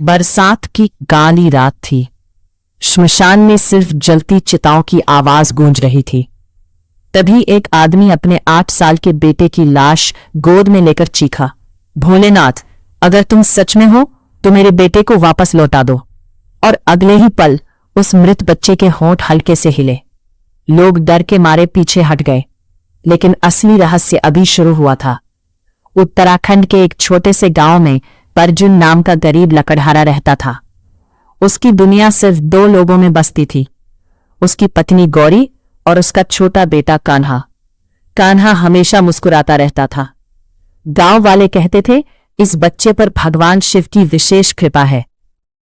बरसात की काली रात थी। श्मशान में सिर्फ जलती चिताओं की आवाज गूंज रही थी। तभी एक आदमी अपने 8 साल के बेटे की लाश गोद में लेकर चीखा, भोलेनाथ, अगर तुम सच में हो तो मेरे बेटे को वापस लौटा दो। और अगले ही पल उस मृत बच्चे के होंठ हल्के से हिले। लोग डर के मारे पीछे हट गए, लेकिन असली रहस्य अभी शुरू हुआ था। उत्तराखंड के एक छोटे से गांव में अर्जुन नाम का गरीब लकड़हारा रहता था। उसकी दुनिया सिर्फ 2 लोगों में बसती थी, उसकी पत्नी गौरी और उसका छोटा बेटा कान्हा। कान्हा हमेशा मुस्कुराता रहता था। गांव वाले कहते थे इस बच्चे पर भगवान शिव की विशेष कृपा है,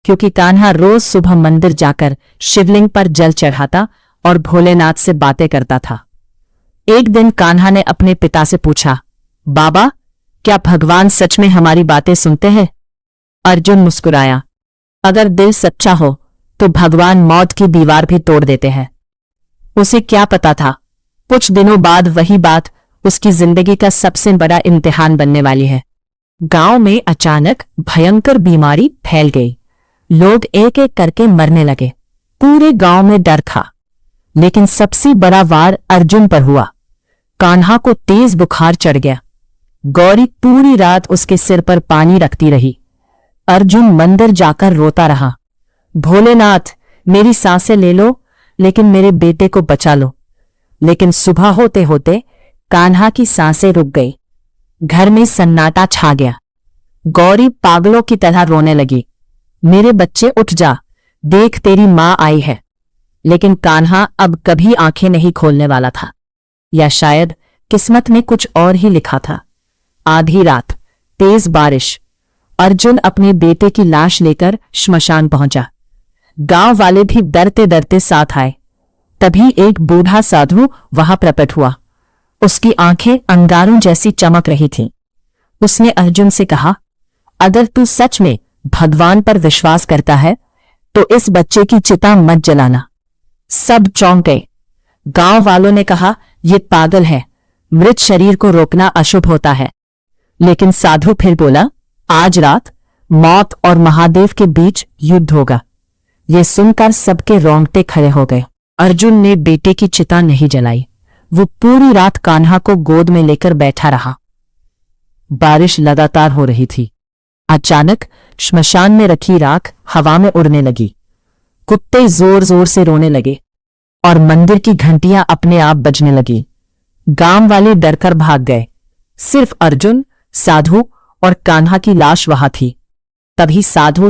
क्योंकि कान्हा रोज सुबह मंदिर जाकर शिवलिंग पर जल चढ़ाता और भोलेनाथ से बातें करता था। एक दिन कान्हा ने अपने पिता से पूछा, बाबा, क्या भगवान सच में हमारी बातें सुनते हैं? अर्जुन मुस्कुराया, अगर दिल सच्चा हो तो भगवान मौत की दीवार भी तोड़ देते हैं। उसे क्या पता था, कुछ दिनों बाद वही बात उसकी जिंदगी का सबसे बड़ा इम्तिहान बनने वाली है। गांव में अचानक भयंकर बीमारी फैल गई। लोग एक एक करके मरने लगे। पूरे गांव में डर था, लेकिन सबसे बड़ा वार अर्जुन पर हुआ। कान्हा को तेज बुखार चढ़ गया। गौरी पूरी रात उसके सिर पर पानी रखती रही। अर्जुन मंदिर जाकर रोता रहा, भोलेनाथ, मेरी सांसें ले लो, लेकिन मेरे बेटे को बचा लो। लेकिन सुबह होते होते कान्हा की सांसें रुक गई। घर में सन्नाटा छा गया। गौरी पागलों की तरह रोने लगी, मेरे बच्चे उठ जा, देख तेरी मां आई है। लेकिन कान्हा अब कभी आंखें नहीं खोलने वाला था, या शायद किस्मत में कुछ और ही लिखा था। आधी रात, तेज बारिश। अर्जुन अपने बेटे की लाश लेकर श्मशान पहुंचा। गांव वाले भी डरते डरते साथ आए। तभी एक बूढ़ा साधु वहां प्रकट हुआ। उसकी आंखें अंगारों जैसी चमक रही थीं। उसने अर्जुन से कहा, अगर तू सच में भगवान पर विश्वास करता है तो इस बच्चे की चिता मत जलाना। सब चौंक गए। गांव वालों ने कहा, ये पागल है, मृत शरीर को रोकना अशुभ होता है। लेकिन साधु फिर बोला, आज रात मौत और महादेव के बीच युद्ध होगा। ये सुनकर सबके रोंगटे खड़े हो गए। अर्जुन ने बेटे की चिता नहीं जलाई। वो पूरी रात कान्हा को गोद में लेकर बैठा रहा। बारिश लगातार हो रही थी। अचानक श्मशान में रखी राख हवा में उड़ने लगी। कुत्ते जोर जोर से रोने लगे और मंदिर की घंटियां अपने आप बजने लगी। गांव वाले डरकर भाग गए। सिर्फ अर्जुन, साधु और कान्हा की लाश वहां थी। तभी साधु